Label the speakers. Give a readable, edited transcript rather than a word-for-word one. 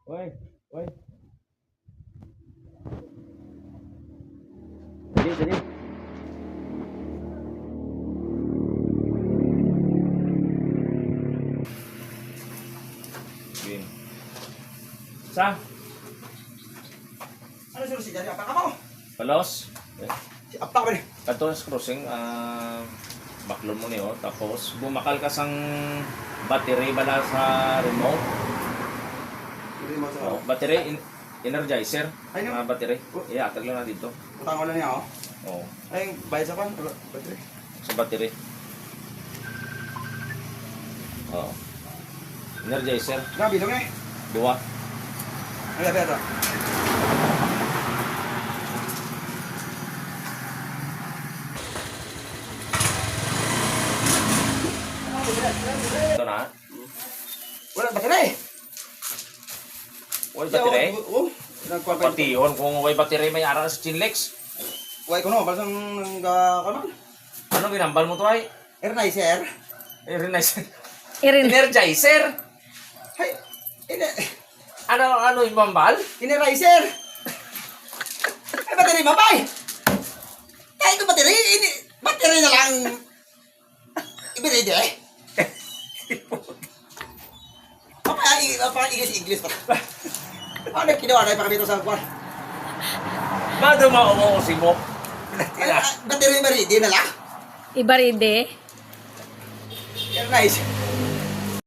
Speaker 1: Uy, uy. Dali, dali. Game. Sa?
Speaker 2: Ano suruh si Jadi? Apa kamu?
Speaker 1: Palos?
Speaker 2: Si apa ka ba?
Speaker 1: Katonas crossing, baklon mo niyo. Tapos, bumakal ka sang battery bala sa remote.
Speaker 2: Hindi mo sa...
Speaker 1: Oh, battery, energizer.
Speaker 2: Ay, no.
Speaker 1: Battery. Yeah, tag lang na dito.
Speaker 2: Utang ko lang niya, oh.
Speaker 1: Oh,
Speaker 2: Ay, bayad sa pan. Battery.
Speaker 1: sa battery. Oh. Energizer.
Speaker 2: Grabe, dong eh.
Speaker 1: Dua.
Speaker 2: Ay, ay, ay.
Speaker 1: Ito na.
Speaker 2: Wala battery.
Speaker 1: Uy, battery.
Speaker 2: Oh, nagkuha pa.
Speaker 1: Patihon kung may battery may ara sa Chinlex.
Speaker 2: Why ko no, balasang kanon.
Speaker 1: Ano ginambal mo to ay?
Speaker 2: Ernizer.
Speaker 1: Energizer.
Speaker 3: Irin.
Speaker 1: Energizer?
Speaker 2: Hay,
Speaker 1: Ano yung bambal?
Speaker 2: Energizer. Ay, battery mabay. Kahit ko battery, battery na lang. Ibigay di eh. Apa English pa. Paano ginawa na ipakabito sa kwan?
Speaker 1: Bado maumo si mo.
Speaker 2: Battery ba rin? Di na lang.
Speaker 3: Ibaride.
Speaker 2: Ernizer.